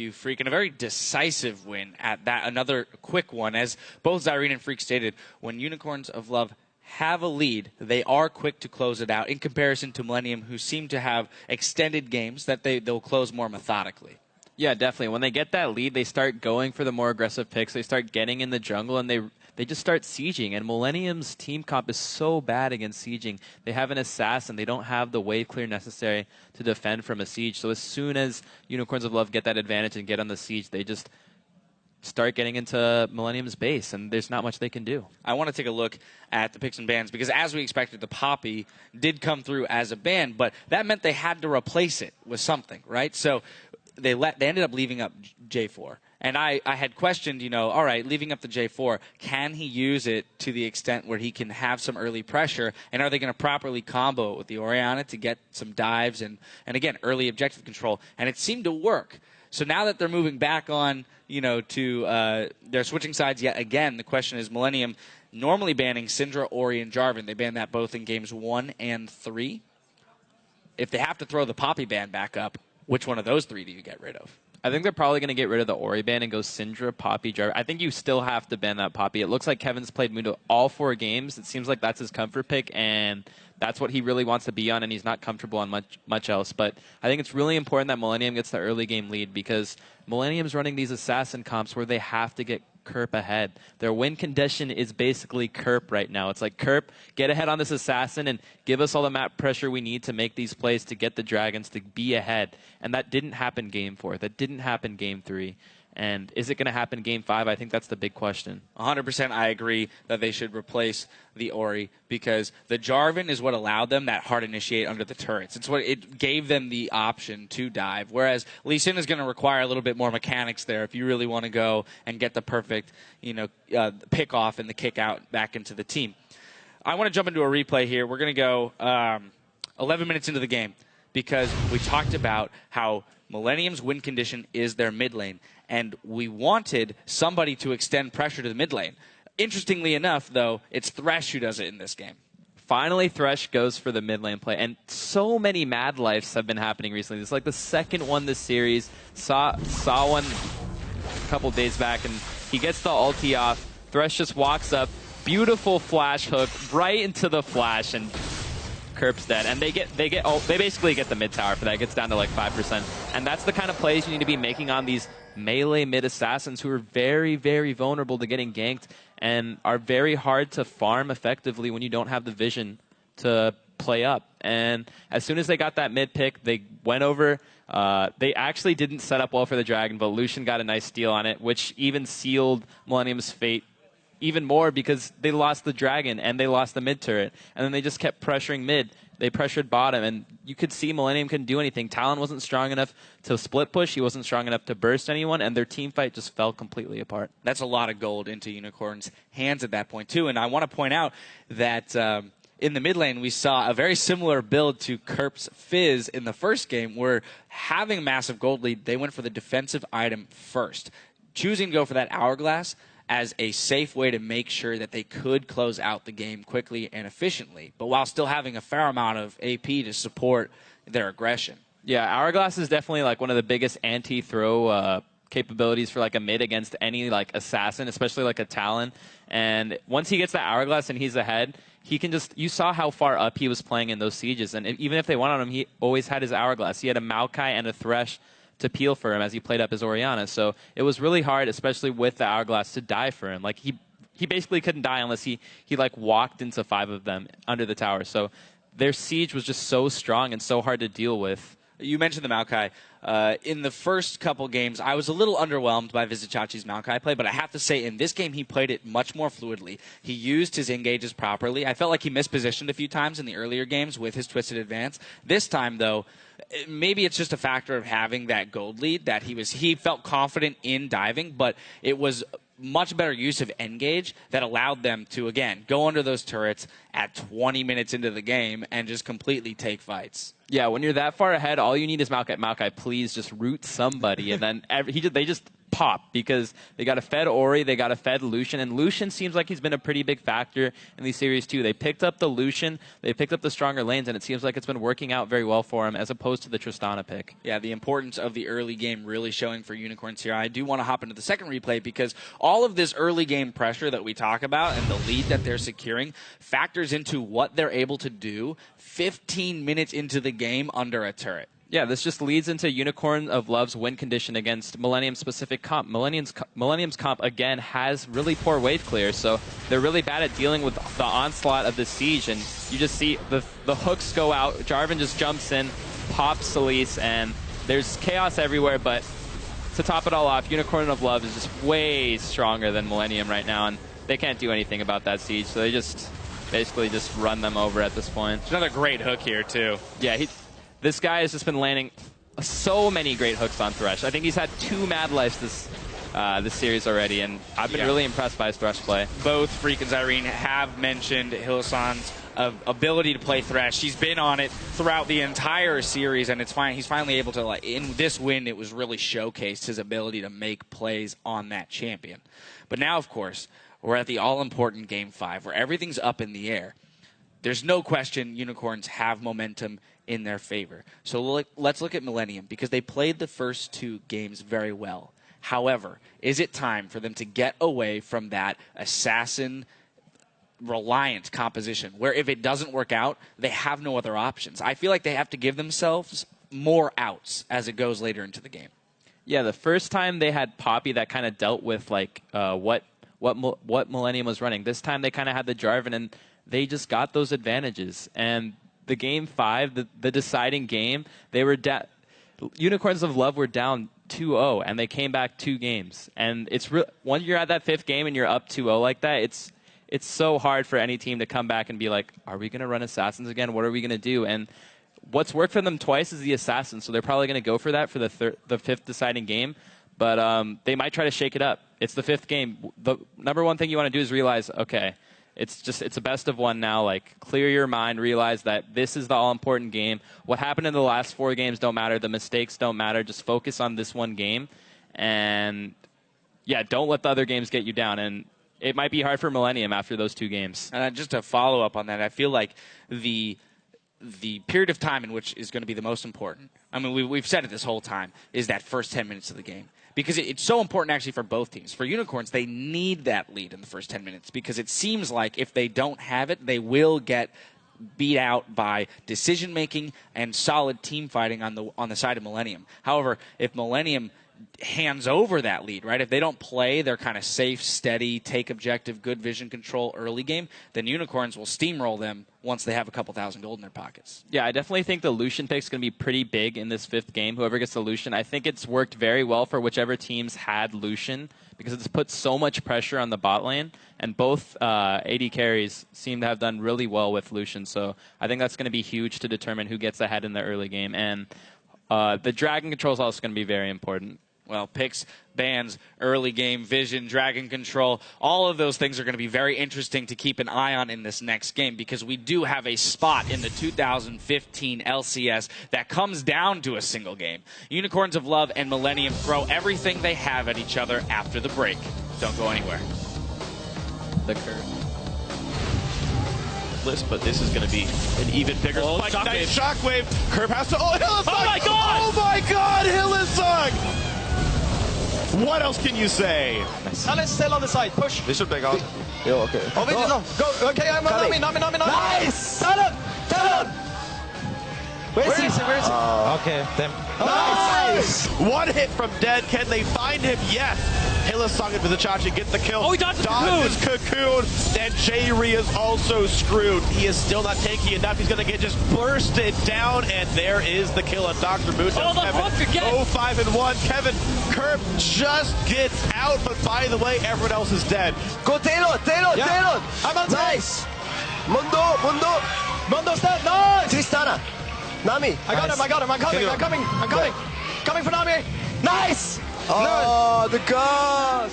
you, Freak, and a very decisive win at that. Another quick one, as both Zyrene and Freak stated, when Unicorns of Love have a lead, they are quick to close it out in comparison to Millenium, who seem to have extended games that they'll close more methodically. Yeah, definitely. When they get that lead, they start going for the more aggressive picks. They start getting in the jungle, and they just start sieging. And Millennium's team comp is so bad against sieging. They have an assassin. They don't have the wave clear necessary to defend from a siege. So as soon as Unicorns of Love get that advantage and get on the siege, they just start getting into Millennium's base, and there's not much they can do. I want to take a look at the picks and bans, because as we expected, the Poppy did come through as a ban, but that meant they had to replace it with something, right? So they ended up leaving up J4. And I had questioned, all right, leaving up the J4, can he use it to the extent where he can have some early pressure? And are they going to properly combo it with the Orianna to get some dives and again, early objective control? And it seemed to work. So now that they're moving back on, to they're switching sides yet again, the question is Millenium normally banning Syndra, Ori, and Jarvan. They ban that both in games 1 and 3. If they have to throw the Poppy ban back up, which one of those 3 do you get rid of? I think they're probably going to get rid of the Ori ban and go Syndra, Poppy, Jarvan. I think you still have to ban that Poppy. It looks like Kevin's played Mundo all 4 games. It seems like that's his comfort pick, and that's what he really wants to be on, and he's not comfortable on much else. But I think it's really important that Millenium gets the early game lead, because Millennium's running these assassin comps where they have to get Kerp ahead. Their win condition is basically Kerp right now. It's like, Kerp, get ahead on this assassin and give us all the map pressure we need to make these plays to get the Dragons to be ahead. And that didn't happen game 4. That didn't happen game 3. And is it going to happen game 5? I think that's the big question. 100% I agree that they should replace the Ori, because the Jarvan is what allowed them that hard initiate under the turrets. It's what it gave them the option to dive, whereas Lee Sin is going to require a little bit more mechanics there if you really want to go and get the perfect pick off and the kick out back into the team. I want to jump into a replay here. We're going to go 11 minutes into the game, because we talked about how Millennium's win condition is their mid lane, and we wanted somebody to extend pressure to the mid lane. Interestingly enough, though, it's Thresh who does it in this game. Finally, Thresh goes for the mid lane play, and so many Mad Lifes have been happening recently. This is like the second one this series. Saw one a couple days back, and he gets the ulti off. Thresh just walks up, beautiful flash hook right into the flash, and Kerp's dead, and they basically get the mid tower for that. It gets down to like 5%, and that's the kind of plays you need to be making on these melee mid assassins who are very, very vulnerable to getting ganked and are very hard to farm effectively when you don't have the vision to play up. And as soon as they got that mid pick, they went over. They actually didn't set up well for the Dragon, but Lucian got a nice steal on it, which even sealed Millennium's fate even more, because they lost the Dragon and they lost the mid turret, and then they just kept pressuring mid. They pressured bottom, and you could see Millenium couldn't do anything. Talon wasn't strong enough to split push. He wasn't strong enough to burst anyone, and their team fight just fell completely apart. That's a lot of gold into Unicorn's hands at that point, too. And I want to point out that in the mid lane, we saw a very similar build to Kerp's Fizz in the first game, where having a massive gold lead, they went for the defensive item first, choosing to go for that Hourglass as a safe way to make sure that they could close out the game quickly and efficiently, but while still having a fair amount of AP to support their aggression. Yeah, Hourglass is definitely like one of the biggest anti-throw capabilities for like a mid against any like assassin, especially like a Talon. And once he gets that Hourglass and he's ahead, he can just, you saw how far up he was playing in those sieges, and even if they went on him, he always had his Hourglass. He had a Maokai and a Thresh to peel for him as he played up his Orianna. So it was really hard, especially with the Hourglass, to die for him. Like he basically couldn't die unless he like walked into 5 of them under the tower. So their siege was just so strong and so hard to deal with. You mentioned the Maokai. In the first couple games, I was a little underwhelmed by Vizicachi's Maokai play, but I have to say in this game he played it much more fluidly. He used his engages properly. I felt like he mispositioned a few times in the earlier games with his Twisted Advance. This time, though, maybe it's just a factor of having that gold lead, that he felt confident in diving, but it was much better use of Engage that allowed them to, again, go under those turrets at 20 minutes into the game and just completely take fights. Yeah, when you're that far ahead, all you need is Maokai. Maokai, please just root somebody, and then they just pop because they got a fed Ori, they got a fed Lucian, and Lucian seems like he's been a pretty big factor in these series too. They picked up the Lucian, they picked up the stronger lanes, and it seems like it's been working out very well for him as opposed to the Tristana pick. Yeah, the importance of the early game really showing for Unicorns here. I do want to hop into the second replay because all of this early game pressure that we talk about and the lead that they're securing factors into what they're able to do 15 minutes into the game under a turret. Yeah, this just leads into Unicorn of Love's win condition against Millennium's specific comp. Millennium's comp, again, has really poor wave clear, so they're really bad at dealing with the onslaught of the siege, and you just see the hooks go out, Jarvan just jumps in, pops Elise, and there's chaos everywhere, but to top it all off, Unicorn of Love is just way stronger than Millennium right now, and they can't do anything about that siege, so they just basically just run them over at this point. It's another great hook here, too. Yeah, this guy has just been landing so many great hooks on Thresh. I think he's had 2 Mad Lives this series already, and I've been really impressed by his Thresh play. Both Freak and Zyrene have mentioned Hylissang's ability to play Thresh. He's been on it throughout the entire series, and it's fine. He's finally able to, like, in this win, it was really showcased his ability to make plays on that champion. But now, of course, we're at the all-important Game 5, where everything's up in the air. There's no question Unicorns have momentum in their favor. So let's look at Millennium, because they played the first 2 games very well. However, is it time for them to get away from that assassin-reliant composition, where if it doesn't work out, they have no other options? I feel like they have to give themselves more outs as it goes later into the game. Yeah, the first time they had Poppy that kind of dealt with like what Millennium was running. This time they kind of had the Jarvan, and they just got those advantages. And the Game 5, the deciding game, they were Unicorns of Love were down 2-0, and they came back 2 games. And it's once you're at that 5th game and you're up 2-0 like that, it's so hard for any team to come back and be like, are we going to run Assassins again? What are we going to do? And what's worked for them twice is the Assassin, so they're probably going to go for that for the 5th deciding game. But they might try to shake it up. It's the 5th game. The number one thing you want to do is realize, okay, it's a best of 1 now. Like, clear your mind, realize that this is the all-important game. What happened in the last 4 games don't matter. The mistakes don't matter. Just focus on this one game. And, yeah, don't let the other games get you down. And it might be hard for Millennium after those 2 games. And just to follow up on that, I feel like the period of time in which is going to be the most important, I mean, we've said it this whole time, is that first 10 minutes of the game. Because it's so important, actually, for both teams. For Unicorns, they need that lead in the first 10 minutes because it seems like if they don't have it, they will get beat out by decision-making and solid team fighting on the side of Millennium. However, if Millennium hands over that lead, right? If they don't play their kind of safe, steady, take objective, good vision control early game, then Unicorns will steamroll them once they have a couple thousand gold in their pockets. Yeah, I definitely think the Lucian pick is going to be pretty big in this 5th game. Whoever gets the Lucian, I think it's worked very well for whichever teams had Lucian because it's put so much pressure on the bot lane, and both AD carries seem to have done really well with Lucian. So I think that's going to be huge to determine who gets ahead in the early game. And the Dragon control is also going to be very important. Well, picks, bans, early game, vision, dragon control, all of those things are going to be very interesting to keep an eye on in this next game because we do have a spot in the 2015 LCS that comes down to a single game. Unicorns of Love and Millennium throw everything they have at each other after the break. Don't go anywhere. The curve. But this is going to be an even bigger spike. Shockwave. Nice shockwave. Curve has to. Oh, Hylissang! Oh my God! Oh my God, Hylissang! What else can you say? Nice. Analyst still on the side. Push. They should back out. Yo, okay. Oh, wait, no. Go. Okay, I'm Nami. Nice! Talon! Where is he? Okay, them. Nice! One hit from Dead. Can they find him? Yes. Hylissang and Vizicachi get the kill. Oh, he dodges Cocoon. And J-Re is also screwed. He is still not tanky enough. He's going to get just bursted down, and there is the kill on Dr. Muto. Oh, the hook again. 0-5-1. Kevin Curb just gets out, but by the way, everyone else is dead. Go Taylor! I'm on nice! Mundo's dead! Nice! Tristana! Nami! I got him! I'm coming! Coming for Nami! Nice! Oh, the gosh!